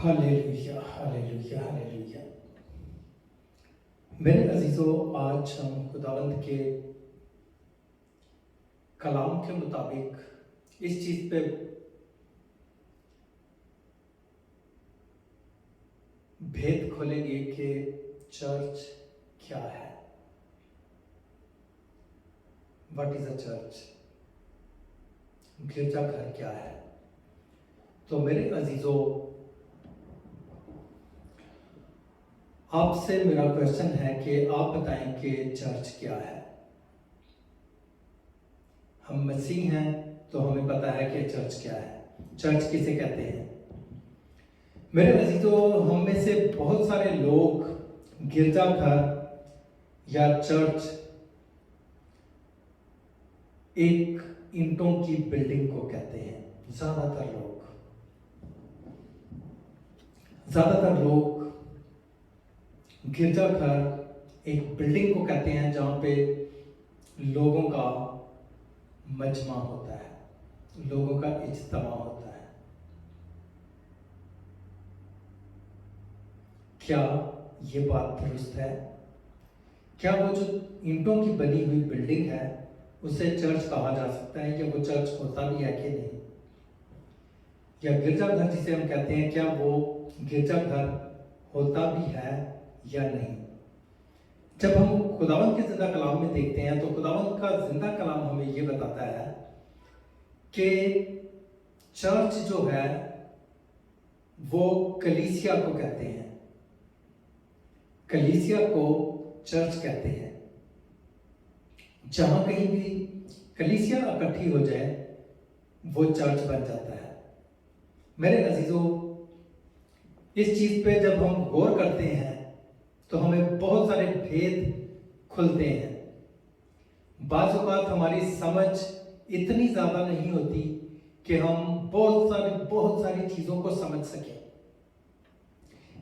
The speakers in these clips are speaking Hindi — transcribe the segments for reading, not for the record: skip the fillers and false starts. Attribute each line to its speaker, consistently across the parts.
Speaker 1: Hallelujah hallelujah hallelujah. मेरे अजीजों, आज हम खुदावंद के कलाम के मुताबिक इस चीज पे भेद खोलेंगे कि चर्च क्या है। What is a church? गिरजाघर क्या है? तो मेरे अजीजों, आपसे मेरा क्वेश्चन है कि आप बताएं कि चर्च क्या है। हम मसीह हैं तो हमें पता है कि चर्च क्या है। चर्च किसे कहते हैं? मेरे अजीजों, हम में से बहुत सारे लोग गिरजाघर या चर्च एक ईंटों की बिल्डिंग को कहते हैं। ज्यादातर लोग गिरजाघर एक बिल्डिंग को कहते हैं जहां पे लोगों का मजमा होता है, लोगों का इज्तिमा होता है। क्या ये बात दुरुस्त है? क्या वो जो ईंटों की बनी हुई बिल्डिंग है उसे चर्च कहा जा सकता है? क्या वो चर्च होता भी है कि नहीं? या गिरजाघर जिसे हम कहते हैं, क्या वो गिरजाघर होता भी है या नहीं? जब हम खुदावंद के जिंदा कलाम में देखते हैं तो खुदावंद का जिंदा कलाम हमें ये बताता है कि चर्च जो है वो कलीसिया को कहते हैं। कलीसिया को चर्च कहते हैं। जहां कहीं भी कलीसिया इकट्ठी हो जाए वो चर्च बन जाता है। मेरे अजीजों, इस चीज पे जब हम गौर करते हैं तो हमें बहुत सारे भेद खुलते हैं। बाज़ औक़ात हमारी समझ इतनी ज्यादा नहीं होती कि हम बहुत सारी चीजों को समझ सकें।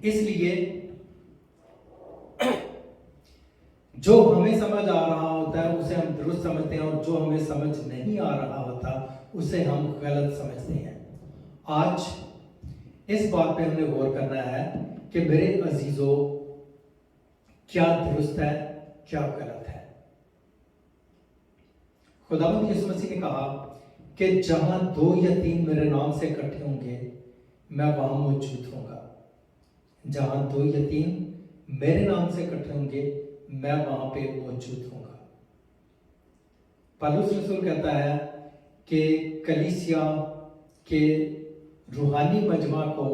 Speaker 1: इसलिए जो हमें समझ आ रहा होता है उसे हम दुरुस्त समझते हैं और जो हमें समझ नहीं आ रहा होता उसे हम गलत समझते हैं। आज इस बात पे हमने गौर करना है कि मेरे अजीजों, क्या दुरुस्त है, क्या गलत है। खुदावंद यीशु मसीह ने कहा कि जहां 2 या 3 मेरे नाम से इकट्ठे होंगे मैं वहां मौजूद होऊंगा। जहां 2 या 3 मेरे नाम से इकट्ठे होंगे मैं वहां पे मौजूद होऊंगा। पौलुस रसूल कहता है कि कलीसिया के रूहानी मजमा को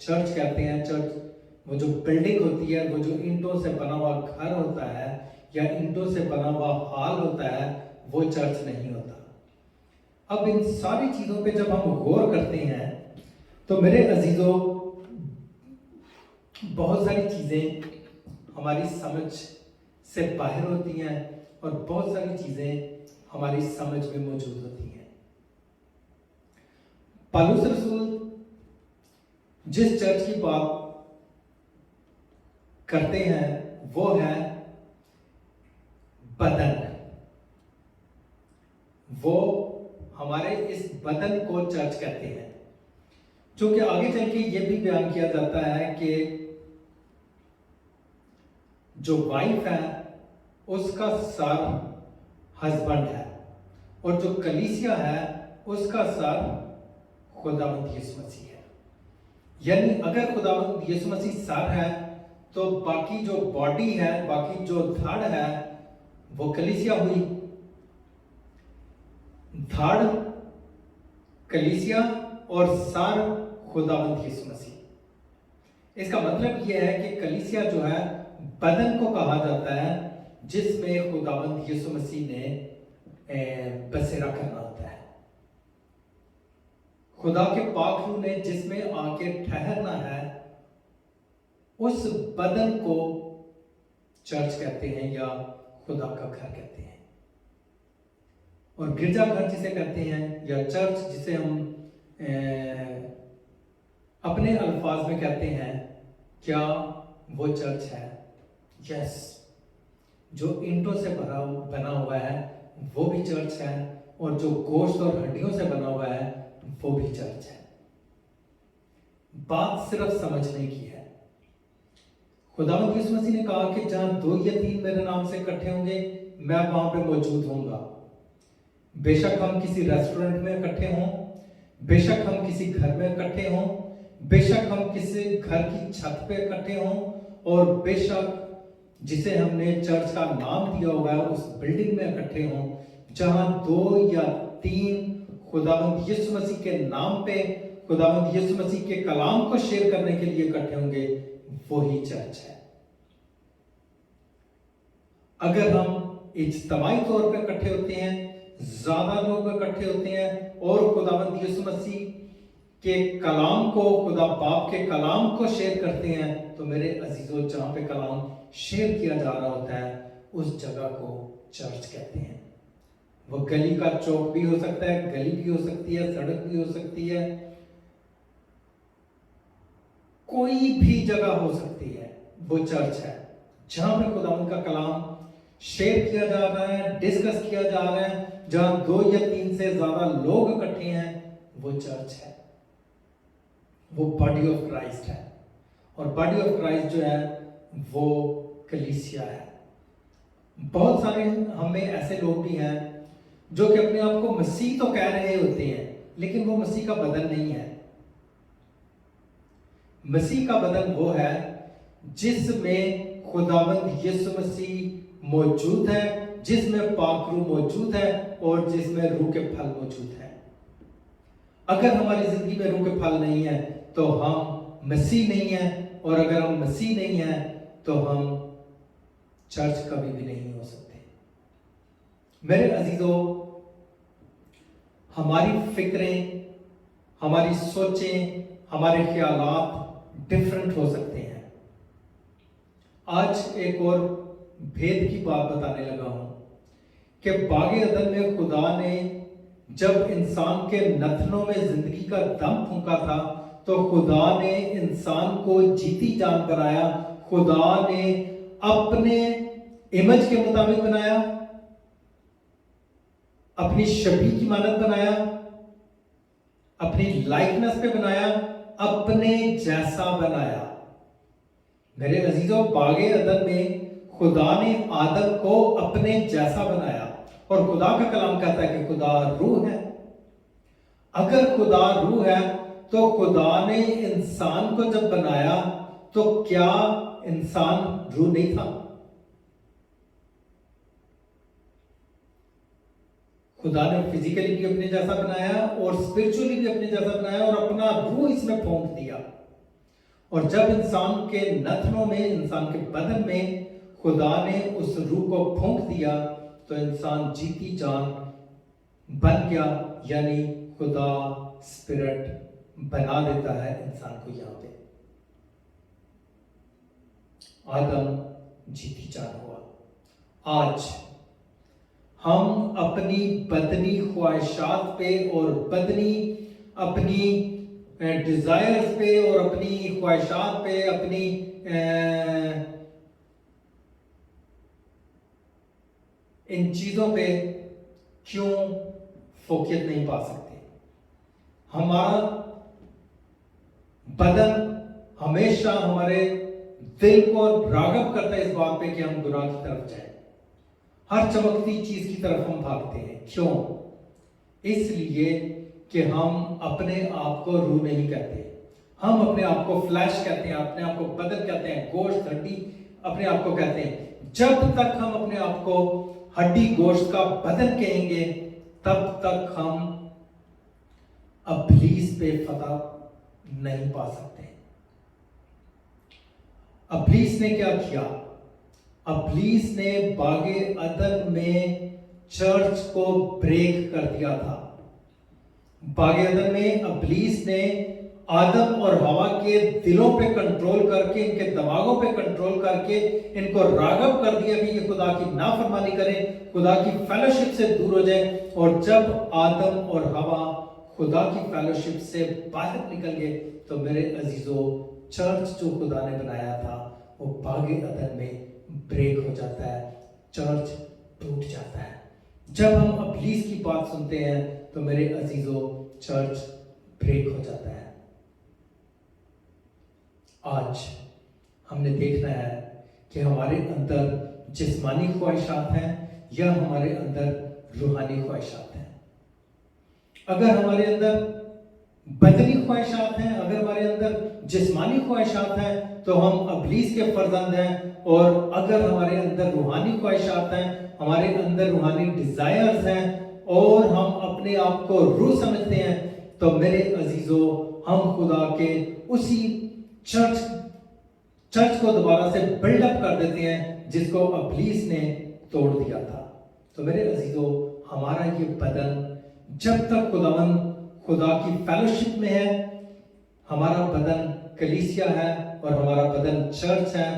Speaker 1: चर्च कहते हैं। चर्च वो जो बिल्डिंग होती है, वो जो ईंटों से बना हुआ घर होता है या ईंटों से बना हुआ हॉल होता है, वो चर्च नहीं होता। अब इन सारी चीजों पे जब हम गौर करते हैं तो मेरे अजीजों, बहुत सारी चीजें हमारी समझ से बाहर होती हैं और बहुत सारी चीजें हमारी समझ में मौजूद होती हैं। पौलुस रसूल जिस चर्च की बात करते हैं वो है बदन। वो हमारे इस बदन को चर्च कहते हैं। जो कि आगे चल के ये भी बयान किया जाता है कि जो वाइफ है उसका सर हस्बैंड है और जो कलीसिया है उसका सर खुदावंद यीशु मसीह है। यानी अगर खुदावंद यीशु मसीह सर है तो बाकी जो बॉडी है, बाकी जो धड़ है वो कलीसिया हुई। धड़ कलीसिया और सर खुदावंद यीशु मसीह। इसका मतलब यह है कि कलीसिया जो है बदन को कहा जाता है जिसमें खुदावंद यीशु मसीह ने बसेरा करना होता है। खुदा के पाक रूह ने जिसमें आके ठहरना है उस बदन को चर्च कहते हैं या खुदा का घर कहते हैं। और गिरजाघर जिसे कहते हैं या चर्च जिसे हम अपने अल्फाज में कहते हैं, क्या वो चर्च है? यस। जो ईंटों से बना हुआ है वो भी चर्च है और जो गोश्त और हड्डियों से बना हुआ है वो भी चर्च है। बात सिर्फ समझने की है। खुदावंद यीशु मसीह ने कहा कि जहां 2 या 3 मेरे नाम से इकट्ठे होंगे, मैं वहां पे मौजूद होऊंगा। बेशक हम किसी रेस्टोरेंट में इकट्ठे हों, बेशक हम किसी घर में इकट्ठे हों, बेशक हम किसी घर की छत पे इकट्ठे हों, और बेशक जिसे हमने चर्च का नाम दिया हुआ है उस बिल्डिंग में इकट्ठे हों, जहां 2 या 3 खुदावंद यीशु मसीह के नाम पे, खुदावंद यीशु मसीह के कलाम को शेयर करने के लिए इकट्ठे होंगे, वही चर्च है। अगर हम इज्तिमाई तौर पे इकट्ठे होते हैं, ज्यादा लोग इकट्ठे होते हैं और खुदावंद यीशु मसीह के कलाम को, खुदा बाप के कलाम को शेयर करते हैं, तो मेरे अजीजों, जहां पे कलाम शेयर किया जा रहा होता है उस जगह को चर्च कहते हैं। वो गली का चौक भी हो सकता है, गली भी हो सकती है, सड़क भी हो सकती है, कोई भी जगह हो सकती है, वो चर्च है। जहां पे खुदावंद का कलाम शेयर किया जा रहा है, डिस्कस किया जा रहा है, जहां 2 या 3 से ज्यादा लोग इकट्ठे हैं, वो चर्च है, वो बॉडी ऑफ क्राइस्ट है। और बॉडी ऑफ क्राइस्ट जो है वो कलीसिया है। बहुत सारे हमें ऐसे लोग भी हैं जो कि अपने आप को मसीह तो कह रहे होते हैं, लेकिन वो मसीह का बदन नहीं है। मसीह का बदन वो है जिसमें खुदावंद यीशु मसीह मौजूद है, जिसमें पाक रूह मौजूद है और जिसमें रूह के फल मौजूद है। अगर हमारी जिंदगी में रूह के फल नहीं है तो हम मसीह नहीं है, और अगर हम मसीह नहीं है तो हम चर्च कभी भी नहीं हो सकते। मेरे अजीजों, हमारी फिक्रें, हमारी सोचें, हमारे ख्यालात डिफरेंट हो सकते हैं। आज एक और भेद की बात बताने लगा हूं कि बागे अदन में खुदा ने जब इंसान के नथनों में जिंदगी का दम फूंका था, तो खुदा ने इंसान को जीती जान बनाया। खुदा ने अपने इमेज के मुताबिक बनाया, अपनी छवि की मानद बनाया, अपनी लाइकनेस पे बनाया, अपने जैसा बनाया। मेरे अजीजों, बागे अदन में खुदा ने आदम को अपने जैसा बनाया, और खुदा का कलाम कहता है कि खुदा रूह है। अगर खुदा रूह है तो खुदा ने इंसान को जब बनाया तो क्या इंसान रूह नहीं था? खुदा ने फिजिकली भी अपने जैसा बनाया और स्पिरिचुअली भी अपने जैसा बनाया और अपना रूह इसमें फूंक दिया। और जब इंसान के नथनों में, इंसान के बदन में खुदा ने उस रूह को फूंक दिया, तो इंसान जीती जान बन गया, यानी खुदा स्पिरिट बना देता है इंसान को। यहां पे आदम जीती जान हुआ। आज हम अपनी बदनी ख्वाहिशात पे और बदनी अपनी डिजायर्स पे और अपनी ख्वाहिशात पे, अपनी इन चीजों पे क्यों फोकस नहीं पा सकते? हमारा बदन हमेशा हमारे दिल को रागब करता है इस बात पे कि हम गुनाह की तरफ जाएं। हर चमकती चीज की तरफ हम भागते हैं। क्यों? इसलिए कि हम अपने आप को रूह नहीं कहते, हम अपने आप को फ्लैश कहते हैं, अपने आप को बदन कहते हैं, गोश्त हड्डी अपने आप को कहते हैं। जब तक हम अपने आप को हड्डी गोश्त का बदन कहेंगे, तब तक हम अब्लीस पे फतह नहीं पा सकते। अब्लीस ने क्या किया? अब्लीस ने बागे अदन में चर्च को ब्रेक कर दिया था। बागे अदन में अब्लीस ने आदम और हवा के दिलों पे कंट्रोल करके, इनके दिमागों पे कंट्रोल करके इनको रागब कर दिया कि ये खुदा की नाफरमानी करें, खुदा की फेलोशिप से दूर हो जाए। और जब आदम और हवा खुदा की फेलोशिप से बाहर निकल गए, तो मेरे अजीजों, चर्च जो खुदा ने बनाया था वो बागे अदन में ब्रेक हो जाता है, चर्च टूट जाता है। जब हम अब्लीस की बात सुनते हैं तो मेरे अजीजों, चर्च ब्रेक हो जाता है। आज हमने देखना है कि हमारे अंदर जिस्मानी ख्वाहिशात हैं या हमारे अंदर रूहानी ख्वाहिशात हैं। अगर हमारे अंदर बदनी ख्वाहिशात हैं, अगर हमारे अंदर जिस्मानी ख्वाहिशात हैं, तो हम इब्लीस के फर्जंद हैं। और अगर हमारे अंदर रूहानी ख्वाहिशात हैं, हमारे अंदर रूहानी डिजायर्स हैं और हम अपने आप को रूह समझते हैं, तो मेरे अजीजों, हम खुदा के उसी चर्च को दोबारा से बिल्डअप कर देते हैं जिसको इब्लीस ने तोड़ दिया था। तो मेरे अजीजों, हमारा ये बदन जब तक खुदा की फेलोशिप में है, हमारा बदन कलीसिया है और हमारा बदन चर्च है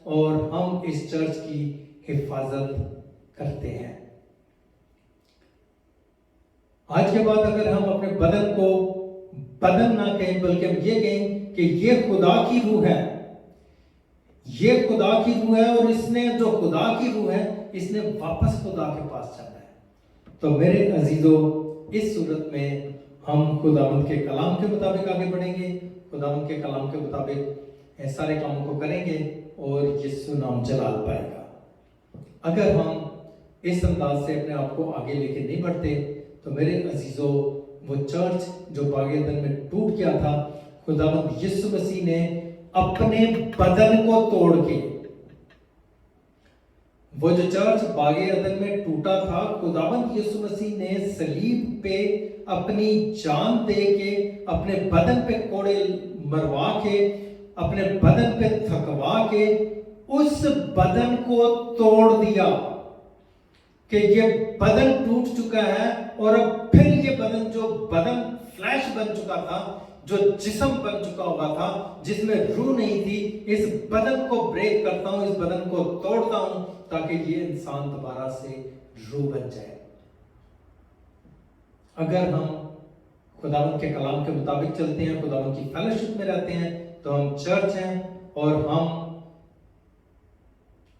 Speaker 1: और हम इस चर्च की हिफाजत करते हैं। आज के बाद अगर हम अपने बदन को बदन ना कहें बल्कि हम ये कहें कि ये खुदा की रूह है, ये खुदा की रूह है और इसने जो खुदा की रूह है इसने वापस खुदा के पास जाना है। तो मेरे अजीजों, इस सूरत में हम खुदावंद के कलाम के मुताबिक आगे बढ़ेंगे, खुदावंद के कलाम के मुताबिक सारे कामों को करेंगे और यीशु नाम जलाल पाएगा। अगर हम इस अंदाज से अपने आप को आगे लेके नहीं बढ़ते तो मेरे अजीजों, वो चर्च जो बागे अदन में टूट गया था, खुदावंद यीशु मसीह ने अपने बदन को तोड़ के, वो जो चर्च बागे अदन में टूटा था, खुदावंद यीशु मसीह ने सलीब पे अपनी जान दे के, अपने बदन पे कोड़े मरवा के, अपने बदन पे थकवा के उस बदन को तोड़ दिया कि ये बदन टूट चुका है और अब फिर ये बदन, जो बदन फ्लैश बन चुका था, जो जिस्म बन चुका हुआ था, जिसमें रूह नहीं थी, इस बदन को ब्रेक करता हूं, इस बदन को तोड़ता हूं ताकि ये इंसान दोबारा से रूह बन जाए। अगर हम खुदावंद के कलाम के मुताबिक चलते हैं, खुदावंद की फेलोशिप में रहते हैं, तो हम चर्च हैं और हम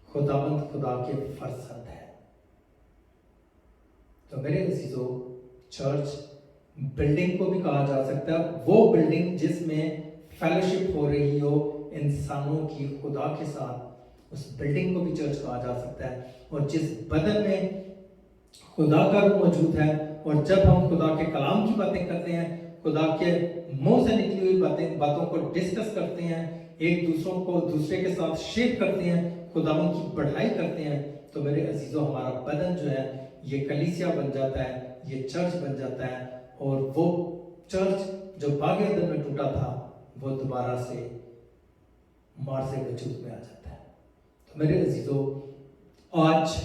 Speaker 1: खुदा के फर्जंद हैं। तो मेरे अजीजों, चर्च बिल्डिंग को भी कहा जा सकता है, वो बिल्डिंग जिसमें फेलोशिप हो रही हो इंसानों की खुदा के साथ, उस बिल्डिंग को भी चर्च कहा जा सकता है। और जिस बदन में खुदा का रूह मौजूद है, और जब हम खुदा के कलाम की बातें करते हैं, खुदा के मुंह से निकली हुई बातों को डिस्कस करते हैं, एक दूसरे के साथ शेयर करते हैं, खुदावंद की बढ़ाई करते हैं, तो मेरे अजीजों, हमारा बदन जो है ये कलीसिया बन जाता है, ये चर्च बन जाता है। और वो चर्च जो बागे अदन में टूटा था, वो दोबारा से मार से वजूद में आ जाता है। तो मेरे अजीजों, आज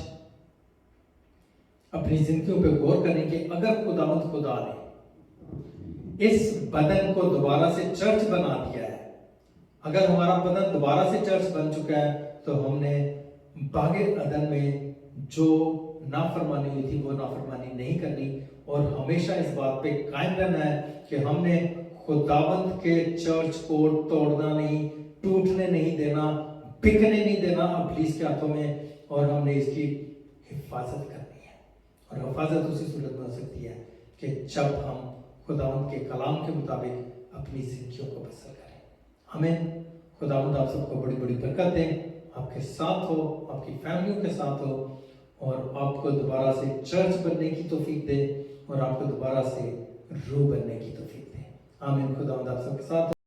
Speaker 1: अपनी जिंदगियों पे गौर करें कि अगर खुदावंद खुदा ने इस बदन को दोबारा से चर्च बना दिया है, अगर हमारा बदन दोबारा से चर्च बन चुका है, तो हमने बागे अदन में जो नाफरमानी हुई थी वो नाफरमानी नहीं करनी और हमेशा इस बात पे कायम रहना है कि हमने खुदावंद के चर्च को तोड़ना नहीं, टूटने नहीं देना, बिकने नहीं देना इब्लीस के हाथों में, और हमने इसकी हिफाजत करनी है। और हिफाजत उसी सूरत में हो सकती है कि जब हम खुदावंद के कलाम के मुताबिक अपनी जिंदगियों को बसर करें। हमें खुदावंद आप सबको बड़ी बड़ी बरकत दें, आपके साथ हो, आपकी फैमिलियों के साथ हो, और आपको दोबारा से चर्च बनने की तौफीक दे और आपको दोबारा से रूह बनने की तौफीक दे। आमीन। खुदावंद आप सबके साथ हो।